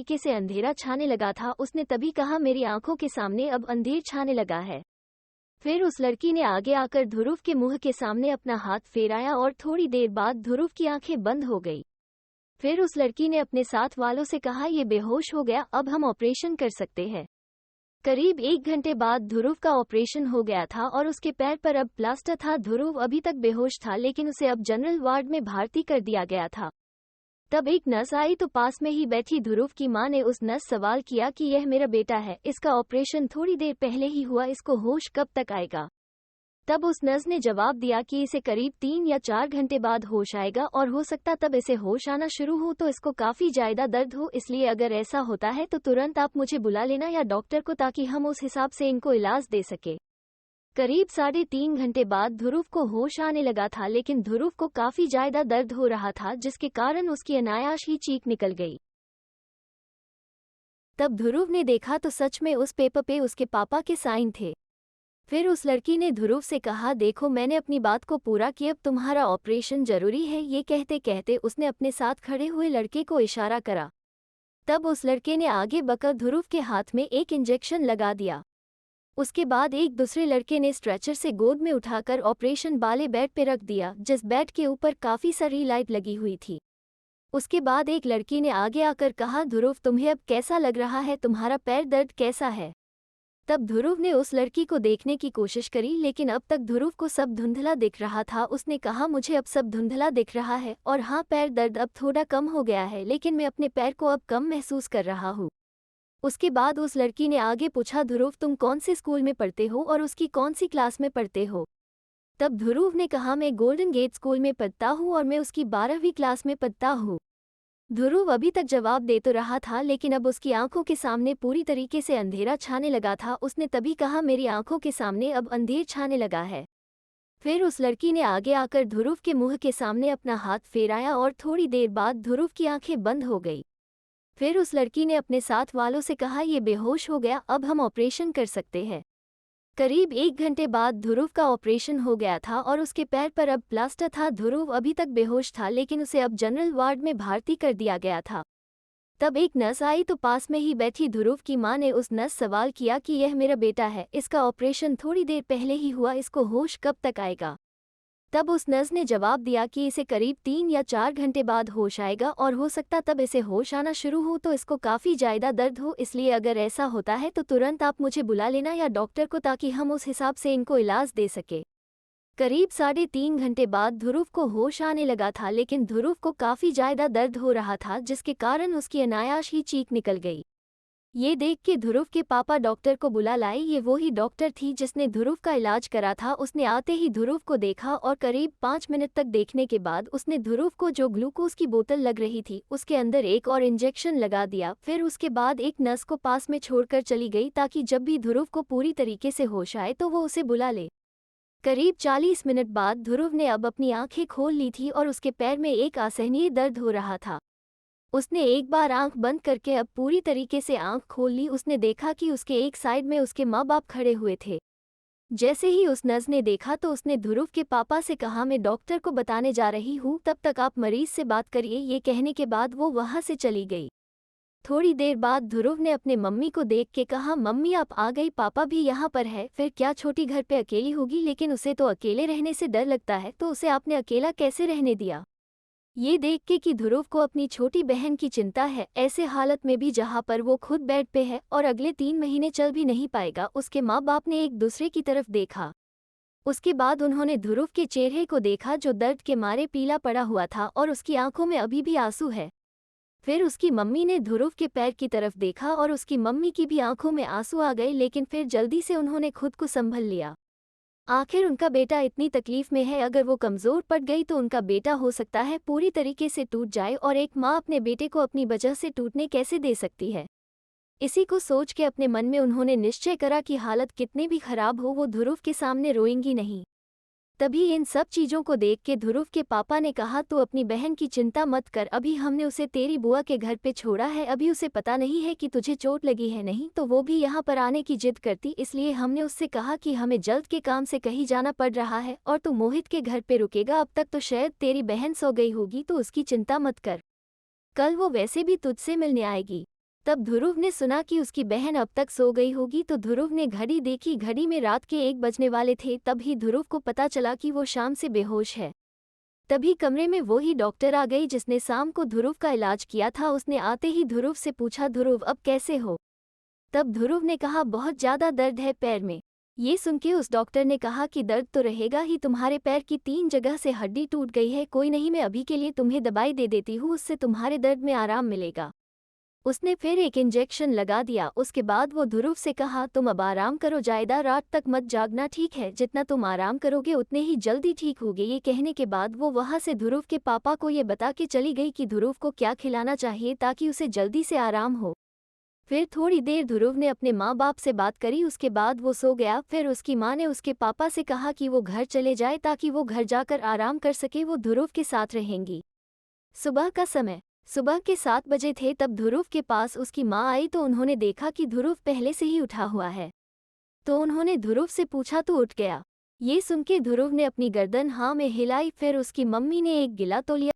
तरीके से अंधेरा छाने लगा था। उसने तभी कहा, मेरी आंखों के सामने अब अंधेर छाने लगा है। फिर उस लड़की ने आगे आकर ध्रुव के मुंह के सामने अपना हाथ फेराया और थोड़ी देर बाद ध्रुव की आंखें बंद हो गई। फिर उस लड़की ने अपने साथ वालों से कहा, ये बेहोश हो गया, अब हम ऑपरेशन कर सकते हैं। करीब 1 घंटे बाद ध्रुव का ऑपरेशन हो गया था और उसके पैर पर अब प्लास्टर था। ध्रुव अभी तक बेहोश था, लेकिन उसे अब जनरल वार्ड में भर्ती कर दिया गया था। तब एक नर्स आई तो पास में ही बैठी ध्रुव की मां ने उस नर्स सवाल किया कि यह मेरा बेटा है, इसका ऑपरेशन थोड़ी देर पहले ही हुआ, इसको होश कब तक आएगा? तब उस नर्स ने जवाब दिया कि इसे करीब 3 या 4 घंटे बाद होश आएगा और हो सकता तब इसे होश आना शुरू हो तो इसको काफी ज्यादा दर्द हो, इसलिए अगर ऐसा होता है तो तुरंत आप मुझे बुला लेना या डॉक्टर को, ताकि हम उस हिसाब से इनको इलाज दे सके। करीब 3.5 घंटे बाद ध्रुव को होश आने लगा था, लेकिन ध्रुव को काफी ज्यादा दर्द हो रहा था, जिसके कारण उसकी अनायास ही चीख निकल गई। तब ध्रुव ने देखा तो सच में उस पेपर पे उसके पापा के साइन थे। फिर उस लड़की ने ध्रुव से कहा, देखो मैंने अपनी बात को पूरा किया, अब तुम्हारा ऑपरेशन जरूरी है। ये कहते कहते उसने अपने साथ खड़े हुए लड़के को इशारा करा। तब उस लड़के ने आगे बढ़कर ध्रुव के हाथ में एक इंजेक्शन लगा दिया। उसके बाद एक दूसरे लड़के ने स्ट्रेचर से गोद में उठाकर ऑपरेशन वाले बेड पे रख दिया, जिस बेड के ऊपर काफी सारी लाइट लगी हुई थी। उसके बाद एक लड़की ने आगे आकर कहा, ध्रुव तुम्हें अब कैसा लग रहा है, तुम्हारा पैर दर्द कैसा है? तब ध्रुव ने उस लड़की को देखने की कोशिश करी, लेकिन अब तक ध्रुव को सब धुंधला दिख रहा था। उसने कहा, मुझे अब सब धुंधला दिख रहा है और हाँ, पैर दर्द अब थोड़ा कम हो गया है, लेकिन मैं अपने पैर को अब कम महसूस कर रहा हूँ। उसके बाद उस लड़की ने आगे पूछा, ध्रुव तुम कौन से स्कूल में पढ़ते हो और उसकी कौन सी क्लास में पढ़ते हो? तब ध्रुव ने कहा, मैं गोल्डन गेट स्कूल में पढ़ता हूँ और मैं उसकी 12वीं क्लास में पढ़ता हूँ। ध्रुव अभी तक जवाब दे तो रहा था, लेकिन अब उसकी आंखों के सामने पूरी तरीके से अंधेरा छाने लगा था। उसने तभी कहा, मेरी आंखों के सामने अब अंधेर छाने लगा है। फिर उस लड़की ने आगे आकर ध्रुव के मुंह के सामने अपना हाथ फेराया और थोड़ी देर बाद ध्रुव की आंखें बंद हो गई। फिर उस लड़की ने अपने साथ वालों से कहा, ये बेहोश हो गया, अब हम ऑपरेशन कर सकते हैं। करीब 1 घंटे बाद ध्रुव का ऑपरेशन हो गया था और उसके पैर पर अब प्लास्टर था। ध्रुव अभी तक बेहोश था, लेकिन उसे अब जनरल वार्ड में भर्ती कर दिया गया था। तब एक नर्स आई तो पास में ही बैठी ध्रुव की मां ने उस नर्स सवाल किया कि यह मेरा बेटा है, इसका ऑपरेशन थोड़ी देर पहले ही हुआ, इसको होश कब तक आएगा? तब उस नर्स ने जवाब दिया कि इसे करीब 3 या 4 घंटे बाद होश आएगा और हो सकता तब इसे होश आना शुरू हो तो इसको काफी ज्यादा दर्द हो, इसलिए अगर ऐसा होता है तो तुरंत आप मुझे बुला लेना या डॉक्टर को, ताकि हम उस हिसाब से इनको इलाज दे सके। करीब 3.5 घंटे बाद ध्रुव को होश आने लगा था, लेकिन ध्रुव को काफी ज्यादा दर्द हो रहा था, जिसके कारण उसकी अनायास ही चीख निकल गई। ये देख के ध्रुव के पापा डॉक्टर को बुला लाए। ये वही डॉक्टर थी जिसने ध्रुव का इलाज करा था। उसने आते ही ध्रुव को देखा और करीब 5 मिनट तक देखने के बाद उसने ध्रुव को जो ग्लूकोज की बोतल लग रही थी उसके अंदर एक और इंजेक्शन लगा दिया। फिर उसके बाद एक नर्स को पास में छोड़कर चली गई, ताकि जब भी ध्रुव को पूरी तरीके से होश आए तो वो उसे बुला ले। करीब 40 मिनट बाद ध्रुव ने अब अपनी आंखें खोल ली थी और उसके पैर में एक असहनीय दर्द हो रहा था। उसने एक बार आंख बंद करके अब पूरी तरीके से आंख खोल ली। उसने देखा कि उसके एक साइड में उसके माँ बाप खड़े हुए थे। जैसे ही उस नर्स ने देखा तो उसने ध्रुव के पापा से कहा, मैं डॉक्टर को बताने जा रही हूँ, तब तक आप मरीज से बात करिए। ये कहने के बाद वो वहाँ से चली गई। थोड़ी देर बाद ध्रुव ने अपने मम्मी को देख के कहा, मम्मी आप आ गई, पापा भी यहाँ पर है। फिर क्या छोटी घर पे अकेली होगी? लेकिन उसे तो अकेले रहने से डर लगता है, तो उसे आपने अकेला कैसे रहने दिया? ये देख के कि ध्रुव को अपनी छोटी बहन की चिंता है, ऐसे हालत में भी जहाँ पर वो खुद बेड पे है और अगले 3 महीने चल भी नहीं पाएगा, उसके माँ बाप ने एक दूसरे की तरफ देखा। उसके बाद उन्होंने ध्रुव के चेहरे को देखा जो दर्द के मारे पीला पड़ा हुआ था और उसकी आंखों में अभी भी आंसू है। फिर उसकी मम्मी ने ध्रुव के पैर की तरफ देखा और उसकी मम्मी की भी आंखों में आंसू आ गए, लेकिन फिर जल्दी से उन्होंने खुद को संभल लिया। आखिर उनका बेटा इतनी तकलीफ में है, अगर वो कमज़ोर पड़ गई तो उनका बेटा हो सकता है पूरी तरीके से टूट जाए, और एक माँ अपने बेटे को अपनी वजह से टूटने कैसे दे सकती है। इसी को सोच के अपने मन में उन्होंने निश्चय करा कि हालत कितनी भी खराब हो वो ध्रुव के सामने रोएंगी नहीं। तभी इन सब चीज़ों को देख के ध्रुव के पापा ने कहा, तो अपनी बहन की चिंता मत कर, अभी हमने उसे तेरी बुआ के घर पे छोड़ा है, अभी उसे पता नहीं है कि तुझे चोट लगी है, नहीं तो वो भी यहाँ पर आने की जिद करती, इसलिए हमने उससे कहा कि हमें जल्द के काम से कहीं जाना पड़ रहा है और तू मोहित के घर पे रुकेगा। अब तक तो शायद तेरी बहन सो गई होगी, तो उसकी चिंता मत कर, कल वो वैसे भी तुझसे मिलने आएगी। तब ध्रुव ने सुना कि उसकी बहन अब तक सो गई होगी, तो ध्रुव ने घड़ी देखी। घड़ी में रात के 1 बजने वाले थे। तभी ध्रुव को पता चला कि वो शाम से बेहोश है। तभी कमरे में वो ही डॉक्टर आ गई जिसने शाम को ध्रुव का इलाज किया था। उसने आते ही ध्रुव से पूछा, ध्रुव अब कैसे हो? तब ध्रुव ने कहा, बहुत ज़्यादा दर्द है पैर में। ये सुन के उस डॉक्टर ने कहा कि दर्द तो रहेगा ही, तुम्हारे पैर की 3 जगह से हड्डी टूट गई है। कोई नहीं, मैं अभी के लिए तुम्हें दवाई दे देती हूँ, उससे तुम्हारे दर्द में आराम मिलेगा। उसने फिर एक इंजेक्शन लगा दिया। उसके बाद वो ध्रुव से कहा, तुम अब आराम करो, ज़्यादा रात तक मत जागना, ठीक है? जितना तुम आराम करोगे उतने ही जल्दी ठीक होगे। ये कहने के बाद वो वहाँ से ध्रुव के पापा को ये बता के चली गई कि ध्रुव को क्या खिलाना चाहिए ताकि उसे जल्दी से आराम हो। फिर थोड़ी देर ध्रुव ने अपने माँ बाप से बात करी, उसके बाद वो सो गया। फिर उसकी माँ ने उसके पापा से कहा कि वो घर चले जाए ताकि वो घर जाकर आराम कर सके, वो ध्रुव के साथ रहेंगी। सुबह का समय सुबह के 7 बजे थे। तब ध्रुव के पास उसकी माँ आई तो उन्होंने देखा कि ध्रुव पहले से ही उठा हुआ है। तो उन्होंने ध्रुव से पूछा, तो उठ गया? ये सुन के ध्रुव ने अपनी गर्दन हाँ में हिलाई। फिर उसकी मम्मी ने एक गिला तौलिया